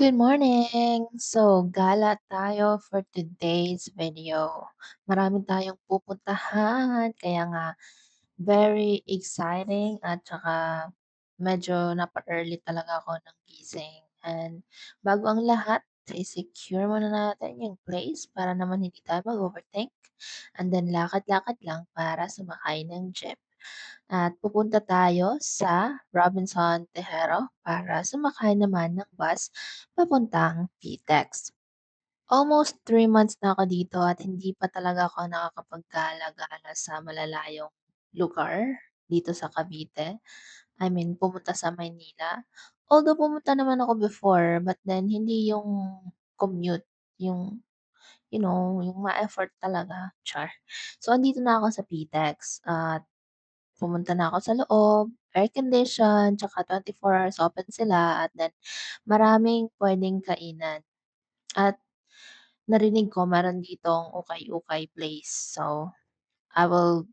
Good morning! So, gala tayo for today's video. Marami tayong pupuntahan, kaya nga very exciting at saka medyo napa-early talaga ako ng gising. And bago ang lahat, i-secure muna natin yung place para naman hindi tayo mag-overthink. And then lakad-lakad lang para sumakay ng jeep. At pupunta tayo sa Robinson Tejero para sumakay naman ng bus papuntang PTEX. Almost 3 months na ako dito at hindi pa talaga ako nakakapaggala-gala sa malalayong lugar dito sa Cavite. I mean, pumunta sa Maynila. Although pumunta naman ako before, but then hindi yung commute, yung yung ma-effort talaga, char. So, andito na ako sa PTEX at pumunta na ako sa loob, air condition, tsaka 24 hours open sila at then maraming puwedeng kainan. At narinig ko meron ditong ukay-ukay place. So, I will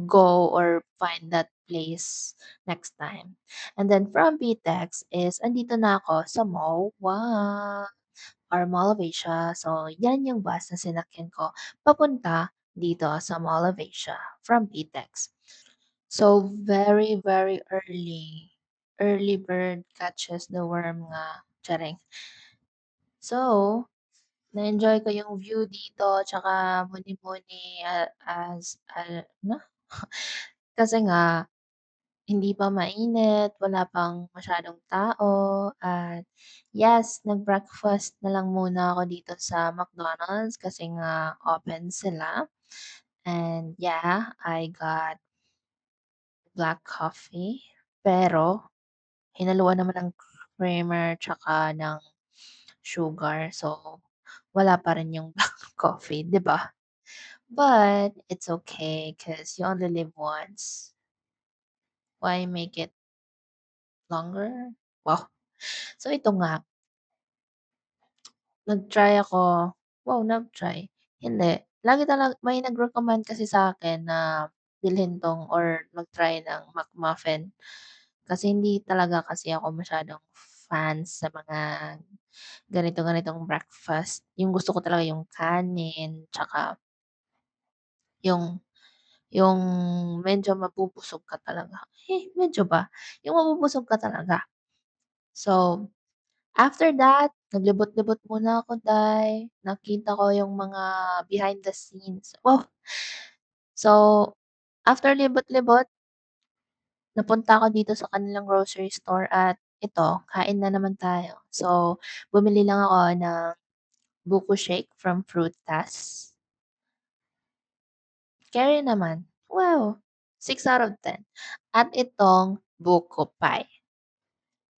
go or find that place next time. And then from BTEX is andito na ako sa MOA or Mall of Asia. So, yan yung bus na sinakyan ko papunta dito sa Mall of Asia from BTEX. So, very, very early. Early bird catches the worm nga. Charing. So, na-enjoy ko yung view dito tsaka muni-muni ano? Kasi nga hindi pa mainit, wala pang masyadong tao at yes, nag-breakfast na lang muna ako dito sa McDonald's kasi nga open sila. And yeah, I got black coffee, pero hinaluan naman ng creamer tsaka ng sugar. So, wala pa rin yung black coffee, 'di ba? But it's okay because you only live once. Why make it longer? Wow. So, ito nga, nag-try ako. Wow, nag-try. Hindi. Lagi talaga may nag-recommend kasi sa akin na bilhin 'tong or mag-try ng McMuffin. Kasi hindi talaga kasi ako masyadong fans sa mga ganito-ganitong breakfast. Yung gusto ko talaga yung kanin, tsaka yung yung medyo mabubusog ka talaga. Medyo ba? Yung mabubusog ka talaga. So, after that, naglibot-libot muna ako, day. Nakita ko yung mga behind the scenes. Oh, so after libot-libot, napunta ako dito sa kanilang grocery store at ito, kain na naman tayo. So, bumili lang ako ng buko shake from Fruitas. Carry naman. Wow, 6 out of 10. At itong buko pie.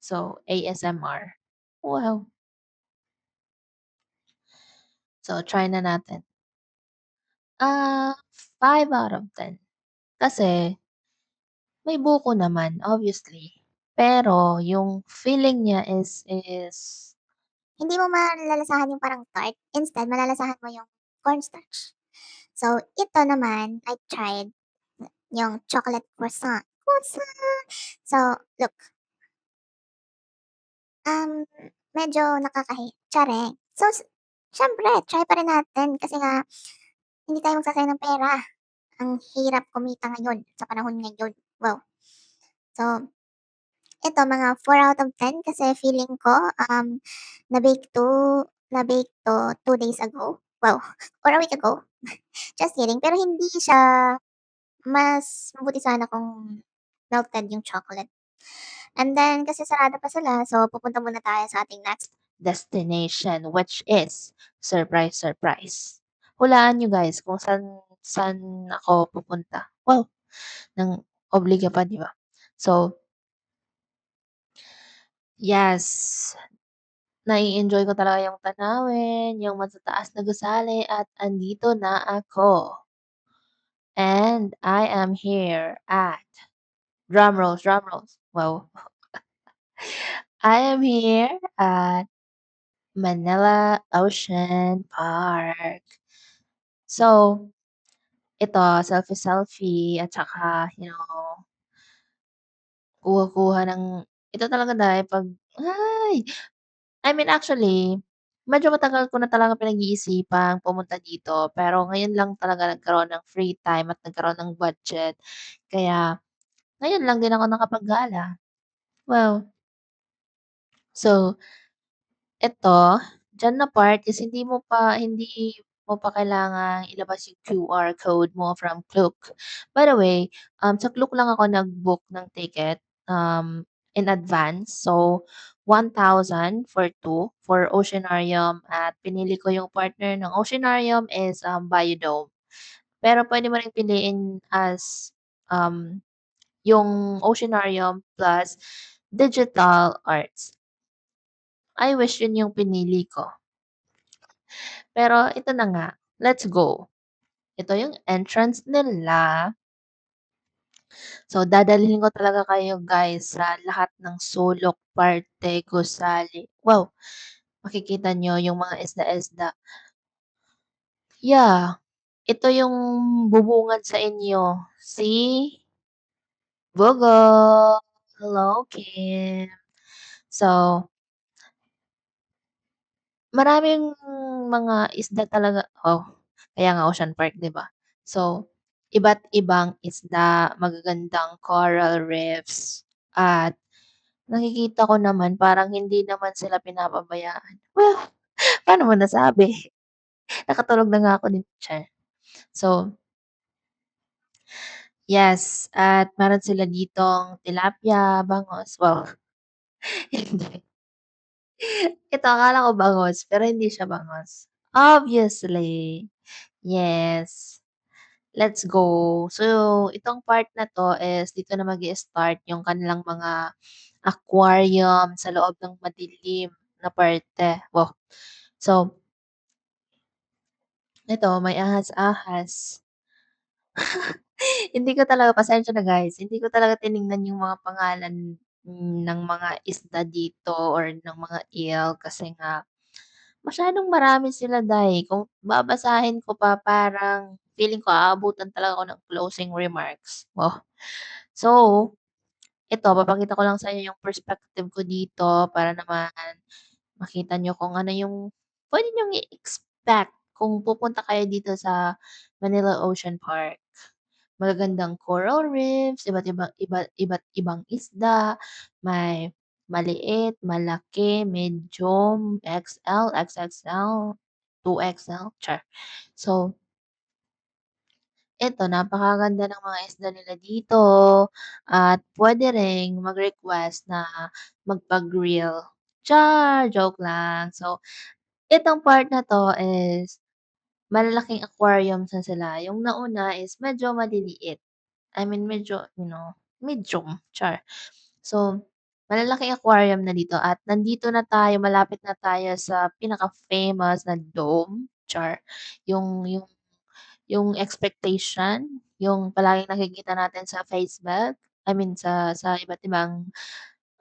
So, ASMR. Wow. So, try na natin. 5 out of 10. Kasi may buko naman, obviously. Pero yung feeling niya is Hindi mo malalasahan yung parang tart, instead malalasahan mo yung cornstarch. So, ito naman, I tried yung chocolate croissant. Croissant! So, look, um, medyo charing. So, syempre, try pa rin natin kasi nga hindi tayo magsasayang ng pera. Ang hirap kumita ngayon sa panahon ngayon. Wow. So, ito mga 4 out of 10 kasi feeling ko na-bake to na-bake to 2 days ago. Wow, or a week ago. Just kidding, pero hindi siya mas mabuti sana kung melted yung chocolate. And then kasi sarado pa sila, so pupunta muna tayo sa ating next destination, which is surprise, surprise. Hulaan niyo guys kung saan ako pupunta. Wow, ng obliga pa, di ba? So, yes, nai-enjoy ko talaga yung tanawin, yung matataas na gusali at andito na ako. And I am here at drum rolls, drum rolls. Wow. I am here at Manila Ocean Park. So, ito selfie-selfie at saka, kuha-kuha ng ito talaga dahil 'pag ay! I mean actually, medyo matagal ko na talagang pinag-iisipang pumunta dito, pero ngayon lang talaga nagkaroon ng free time at nagkaroon ng budget. Kaya ngayon lang din ako nakapag-gala. Well, so eto, diyan na part is hindi mo pa kailangang ilabas yung QR code mo from Klook. By the way, sa Klook lang ako nag-book ng ticket, in advance. So, 1,000 for 2 for Oceanarium at pinili ko yung partner ng Oceanarium is, Biodome. Pero puwede mo ring piliin as, yung Oceanarium plus Digital Arts. I wish yun yung pinili ko. Pero ito na nga, let's go. Ito yung entrance nila. So, dadalhin ko talaga kayo guys sa lahat ng sulok, parte, gusali. Wow! Makikita nyo yung mga isda-isda. Yeah, ito yung bubungad sa inyo. See? Bogo! Hello, Kim. So, maraming mga isda talaga kaya nga Ocean Park, 'di ba? So, iba't ibang isda, magagandang coral reefs, at nakikita ko naman parang hindi naman sila pinapabayaan. Well, paano mo nasabi? Nakatulog na nga ako dito, char. So, yes, at meron sila ditong tilapia, bangos, wow, hindi. Ito akala ko bangos, pero hindi siya bangos. Obviously, yes. Let's go. So, itong part na 'to is dito na mag-i-start yung kanilang mga aquarium sa loob ng madilim na parte. Wow! So, ito may ahas-ahas. Hindi ko talaga pasensya na guys, hindi ko talaga tiningnan yung mga pangalan, ng mga isda dito or ng mga eel kasi nga masyadong marami sila day. Kung babasahin ko pa parang feeling ko aabutan talaga ako ng closing remarks. Wow! So, ito papakita ko lang sa inyo yung perspective ko dito para naman makita niyo kung ano yung puwede niyong i-expect kung pupunta kayo dito sa Manila Ocean Park. Magagandang coral reefs, iba't ibang isda, may maliit, malaki, medium, XL, XXL, 2XL, char. So, eto napakaganda ng mga isda nila dito at puwede ring mag-request na magpa-grill. Char! Joke lang. So, itong part na 'to is malalaking aquariums na sila. Yung nauna is medyo maliliit. I mean medyo, medium, char. So, malalaking aquarium na dito at nandito na tayo, malapit na tayo sa pinaka-famous na dome, char. Yung yung expectation, yung palaging nakikita natin sa Facebook, I mean sa iba't ibang,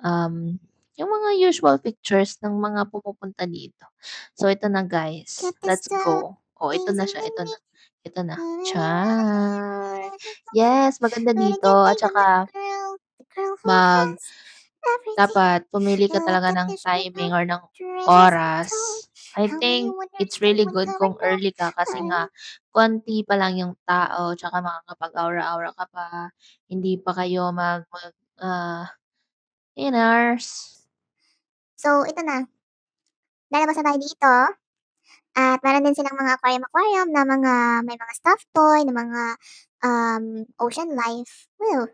um, yung mga usual pictures ng mga pumupunta dito. So ito na guys, Get this let's stuff go. Oh, ito na isn't siya, in ito me. na, ito na. Char! Yes, maganda Gonna dito get at big on saka the girl who mag has everything. dapat pumili ka Look talaga at ng this timing girl, or ng treasures untold. oras. I How many think wonders it's can really one good never kung know? early ka kasi nga konti pa lang yung tao tsaka makakapag-aura-aura ka pa, hindi pa kayo inners. So, ito na. Lalabas na tayo dito. At meron din silang mga aquarium-aquarium na may mga stuffed toy, na mga ocean life. Well,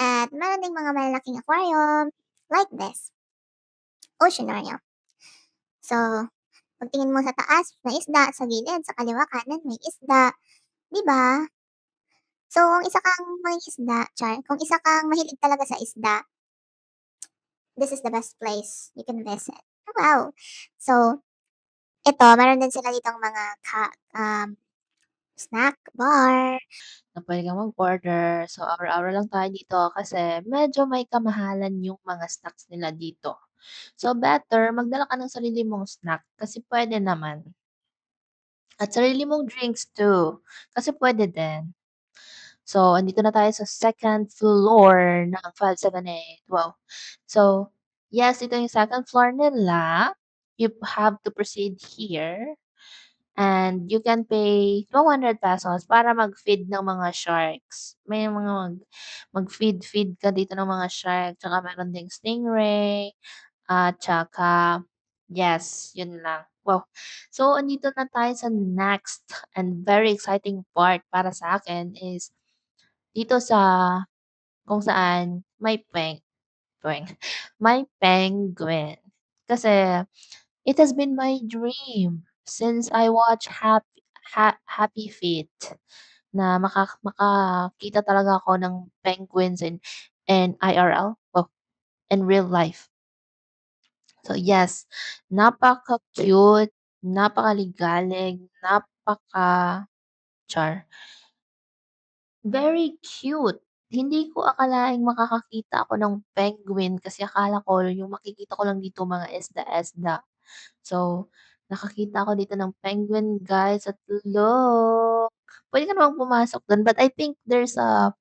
at meron ding mga malalaking aquarium like this, oceanarium. So, pagtingin mo sa taas, may isda. Sa gilid, sa kaliwa, kanan, may isda. 'Di ba? So, kung isa kang mangingisda, char, kung isa kang mahilig talaga sa isda, this is the best place you can visit. Oh, wow! So, ito, meron din sila ditong mga snack bar. Na puwede kang mag-order. So, aura-aura lang tayo dito kasi medyo may kamahalan yung mga snacks nila dito. So, better magdala ka ng sarili mong snack kasi puwede naman. At sarili mong drinks too, kasi puwede din. So, andito na tayo sa second floor ng 578, wow. So, Yes, ito yung second floor nila. You have to proceed here and you can pay ₱200 para mag-feed ng mga sharks. May mga mag-feed-feed ka dito ng mga shark, tsaka meron ding stingray, at tsaka yes, yun lang. Wow! So, andito na tayo sa next and very exciting part para sa akin is dito sa kung saan peng may penguin. Kasi it has been my dream since I watch Happy Feet na makakita talaga ako ng penguins in IRL, oh, in real life. So yes, napaka-cute, napakaligalig, napaka-char, very cute. Hindi ko akalaing makakakita ako ng penguin kasi akala ko yung makikita ko lang dito mga isda-isda. So, nakakita ako dito ng penguin guys at look! Puwede ka namang pumasok dun but I think there's a,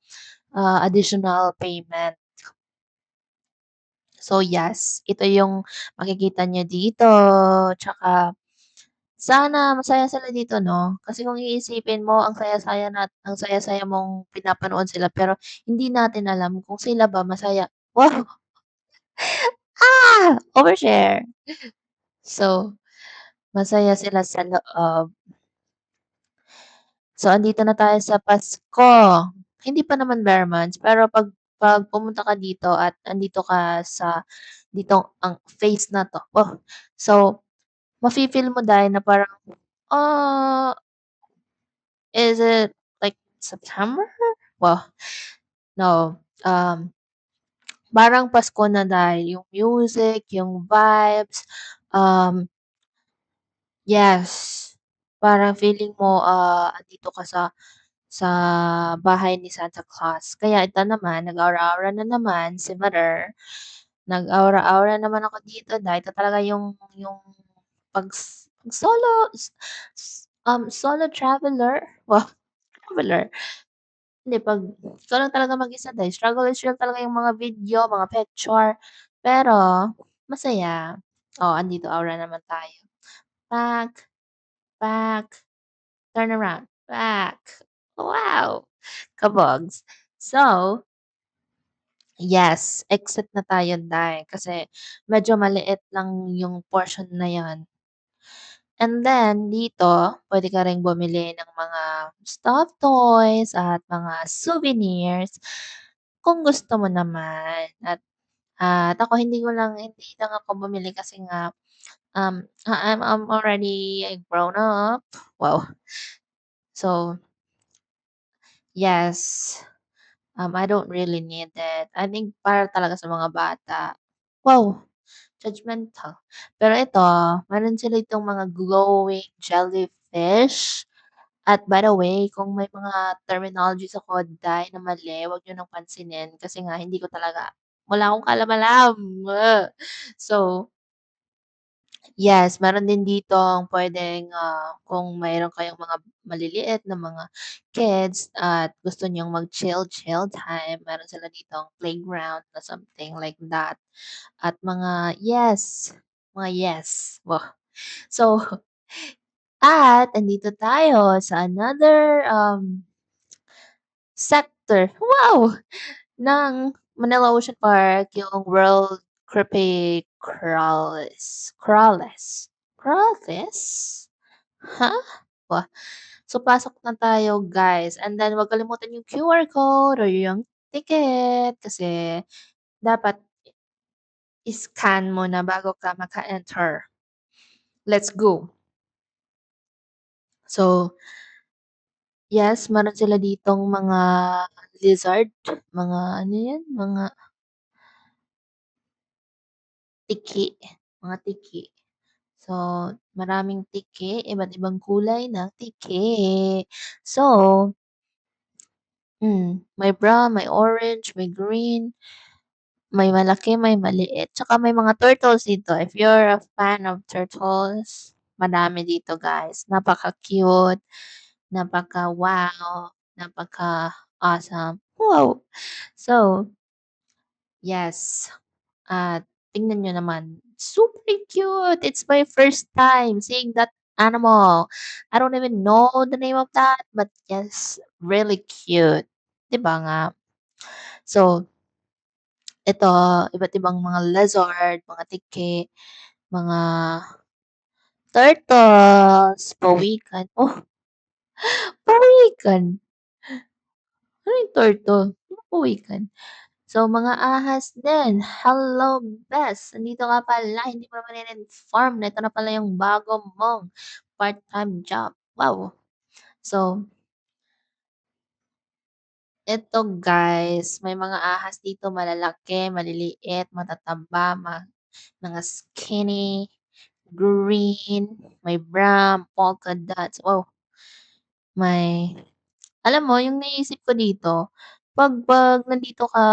additional payment. So yes, ito yung makikita niyo dito, tsaka sana masaya sila dito 'no? Kasi kung iisipin mo ang saya-saya mong pinapanood sila pero hindi natin alam kung sila ba masaya. Wow! Overshare. So, masaya sila sa loob. So, andito na tayo sa Pasko. Hindi pa naman bare months, pero 'pag pumunta ka dito at andito ka sa dito ang phase na 'to, so mafi-feel mo dahil na parang, ah, is it like September? Well, no, parang Pasko na dahil yung music, yung vibes, um, yes, parang feeling mo, andito ka sa bahay ni Santa Claus. Kaya ito naman, nag-aura-aura na naman si Mother. Nag-aura-aura naman ako dito dahil ito talaga yung solo solo traveler, wow, traveler. Hindi 'pag ikaw lang talaga mag-isa dahil struggle is real talaga yung mga video, mga picture, pero masaya. Oh, andito aura naman tayo. Back, back, turn around, back. Wow, kabogs. So, yes, exit na tayo dahil kasi medyo maliit lang yung portion na 'yon. And then dito, puwede ka ring bumili ng mga stuffed toys at mga souvenirs kung gusto mo naman. At ako hindi lang ako bumili kasi nga, I'm already a grown up. Wow! So, yes, I don't really need it. I think para talaga sa mga bata. Wow! Judgmental. Pero ito, meron sila itong mga glowing jellyfish. At by the way, kung may mga terminologies ako na mali, wag niyo ng pansinin kasi nga hindi ko talaga wala akong kaalam-alam. So, yes, meron din ditong puwedeng, kung mayroon kayong mga maliliit na mga kids at gusto niyong mag-chill time, meron sila ditong playground na something like that. At mga yes, wow. So, at andito tayo sa another, sector, wow! Ng Manila Ocean Park, yung World Crawlers? Huh? Wah, so pasok na tayo guys and then wag kalimutan yung QR code or yung ticket kasi dapat i-scan mo na bago ka maka-enter. Let's go. So, yes, meron sila ditong mga lizard, mga ano 'yan, mga tiki, mga tiki. So, maraming tiki, iba't ibang kulay ng tiki. So, may brown, may orange, may green, may malaki, may maliit, tsaka may mga turtles dito. If you're a fan of turtles, madami dito guys. Napaka-cute, napaka-wow, napaka-awesome. Wow! So, yes. tingnan niyo naman, super cute! It's my first time seeing that animal. I don't even know the name of that, but yes, really cute, 'di ba nga? So, ito, iba't ibang mga lizard, mga tiki, mga turtles, pawikan. Oh, pawikan! Ano yung turtle? Ano pawikan? So, mga ahas din, hello best! Nandito ka pala, hindi mo naman in-inform na ito na pala yung bago mong part-time job. Wow! So, eto guys, may mga ahas dito malalaki, maliliit, matataba, mga skinny, green, may brown, polka dots. Wow, may alam mo yung naisip ko dito, 'pag nandito ka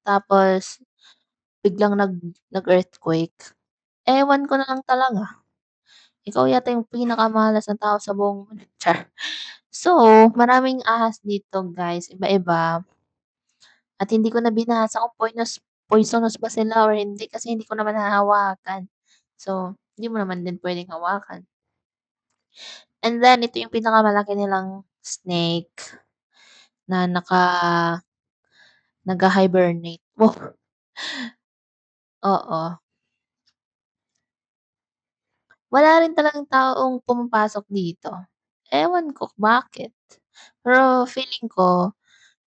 tapos biglang nag-earthquake, ewan ko na lang talaga. Ikaw yata yung pinakamalas na tao sa buong mundo, char. So, maraming ahas dito guys, iba-iba. At hindi ko na binasa kung poisonous ba sila or hindi kasi hindi ko naman hahawakan. So, hindi mo naman din puwedeng hawakan. And then ito yung pinakamalaki nilang snake na nagha-hibernate. Wow, oo. Wala rin talagang taong pumapasok dito. Ewan ko bakit. Pero feeling ko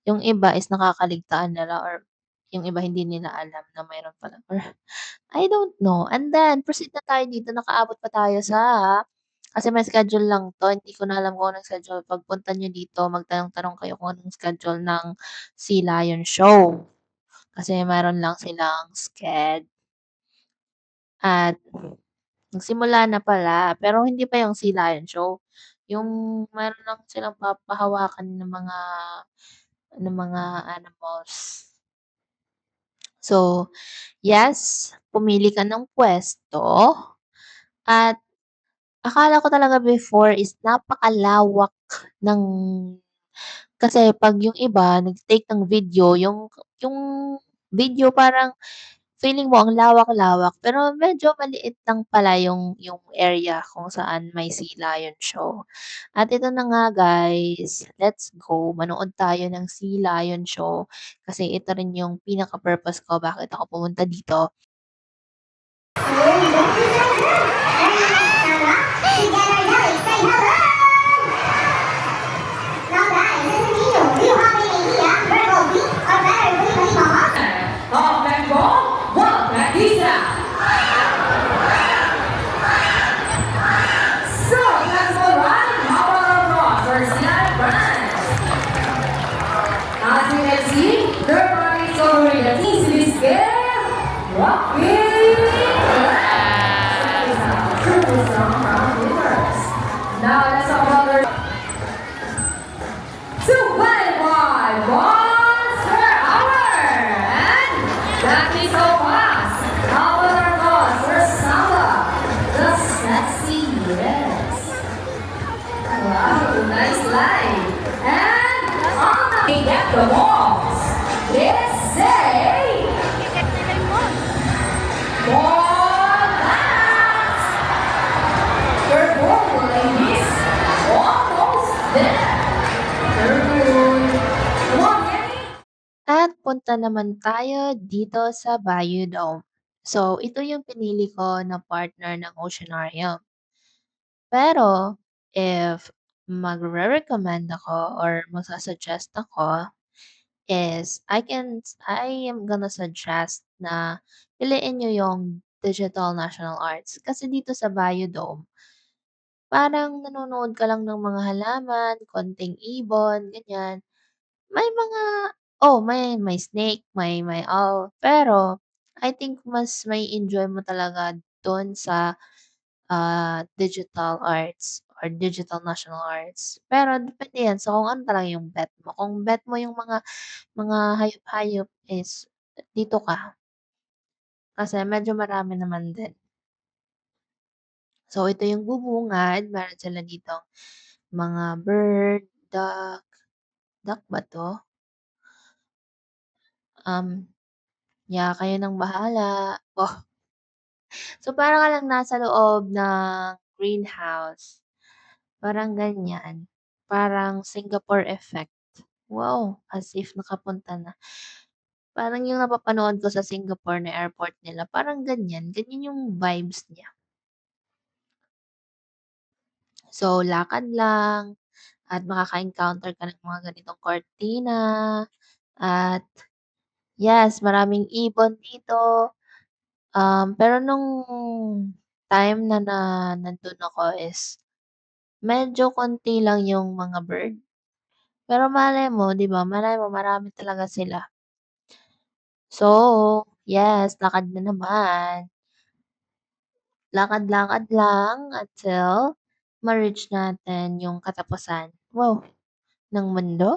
yung iba is nakakaligtaan nila or yung iba hindi nila alam na mayro'n pala or I don't know. And then proceed na tayo dito, nakaabot pa tayo sa kasi may schedule lang 'to, hindi ko na alam kung anong schedule. Pagpunta niyo dito magtanong-tanong kayo kung anong schedule ng Sea Lion Show. Kasi meron lang silang at nagsimula na pala, pero hindi pa yung Sea Lion Show. Yung meron lang silang papahawakan ng mga animals. So, yes, pumili ka ng puwesto at akala ko talaga before is napakalawak ng kasi 'pag yung iba nagte-take ng video, yung video parang feeling mo ang lawak-lawak pero medyo maliit lang pala yung area kung saan may Sea Lion Show. At ito na nga guys, let's go manood tayo ng Sea Lion Show kasi ito rin yung pinaka-purpose ko bakit ako pumunta dito. Top Bengal, Juan Batista. So, let's go right. Our cross, Garcia Branch. As you can see, their bodies already the easily scale. Rocking. Triple strong round winners. Now let's talk about their 2.5 miles per hour. And that is so fast. How about our boss, Ursula, the sexy yes. Wow, nice line. And on the get the balls. Let's say ball pass. Careful, ladies. Almost there. Careful. One minute. At punta naman tayo dito sa Bayou Dome. So, ito yung pinili ko na partner ng Oceanarium. Pero, if magre-recommend ako or magsa-suggest ako is I am gonna suggest na piliin niyo yung Digital National Arts. Kasi dito sa Bayou Dome, parang nanonood ka lang ng mga halaman, konting ibon, ganyan. May mga may snake, may owl, pero I think mas may enjoy mo talaga dun sa, digital arts or digital national arts. Pero depende yan sa kung ano talaga yung bet mo. Kung bet mo yung mga hayop-hayop is dito ka, kasi medyo marami naman din. So, ito yung bubungad, meron sila ditong mga bird, duck ba 'to? Um kayo ng bahala. Oh, so para ka lang nasa loob ng greenhouse, parang ganyan. Parang Singapore effect. Wow, as if nakapunta na. Parang yung napapanood ko sa Singapore na airport nila, parang ganyan. Ganyan yung vibes niya. So, lakad lang at makaka-encounter ka ng mga ganitong kortina at yes, maraming ibon dito. Pero nung time na nandun ako is medyo konti lang yung mga bird. Pero malay mo, 'di ba, malay mo marami talaga sila. So, yes, lakad na naman. Lakad-lakad lang until ma-reach natin yung katapusan. Wow, ng mundo.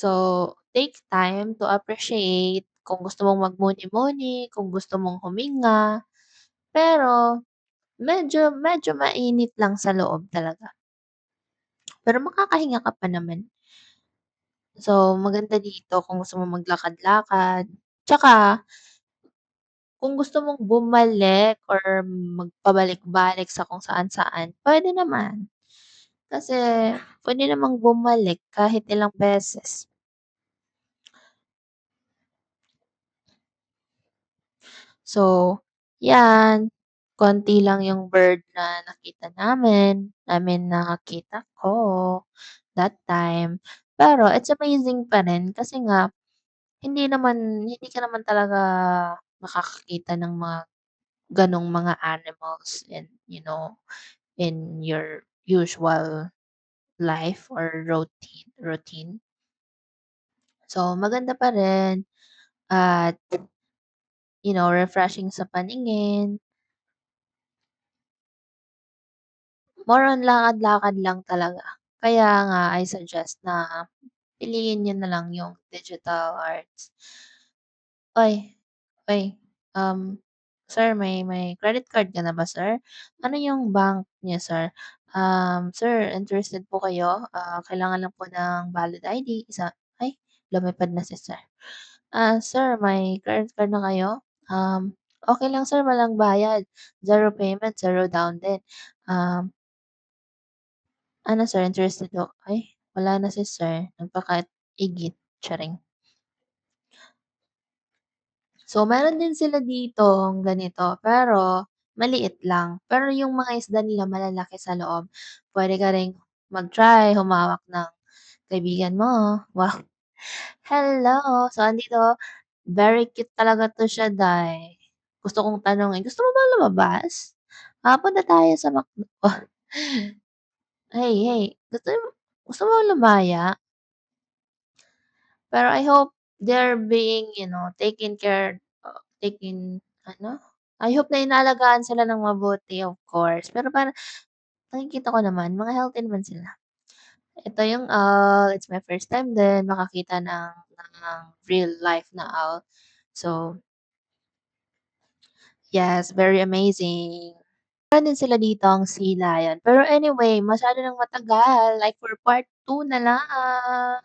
So, take time to appreciate kung gusto mong magmuni-muni, kung gusto mong huminga, pero medyo medyo mainit lang sa loob talaga. Pero makakahinga ka pa naman. So, maganda dito kung gusto mong maglakad-lakad. Tsaka, kung gusto mong bumalik or magpabalik-balik sa kung saan-saan, pwede naman. Kasi, pwede namang bumalik kahit ilang beses. So, yan. Konti lang yung bird na nakita namin nakakita ko that time. Pero it's amazing pa rin kasi nga hindi ka naman talaga makakakita ng mga gano'ng mga animals in your usual life or routine. So, maganda pa rin at refreshing sa paningin. More on lakad-lakad lang talaga. Kaya nga I suggest na piliin niyo na lang yung digital arts. Uy, uy, um, sir may credit card ka na ba sir? Ano yung bank niyo sir? Sir interested po kayo? Kailangan lang po ng valid ID, ay lumipad na si sir. Sir may credit card na kayo? Okey lang sir walang bayad, zero payment, zero down din. Um Ano sir, interested ho ay wala na si sir, nagpaka-igit, charing. So, meron din sila ditong ganito, pero maliit lang. Pero yung mga isda nila malalaki sa loob. Puwede ka ring mag-try humawak ng kaibigan mo. Wow, hello! So, andito, very cute talaga 'to siya, day. Gusto kong tanungin, "Gusto mo bang lumabas? Punta tayo sa McDo." Hey, hey, gusto mo lumaya? Pero I hope they're being, taken care I hope na inaalagaan sila ng mabuti, of course. Pero parang nakikita ko naman mga healthy naman sila. Ito yung owl, it's my first time din makakita ng real life na owl. So, yes, very amazing. Meron din sila ditong sea lion. Pero anyway, masyado ng matagal. Like for part 2 na lang.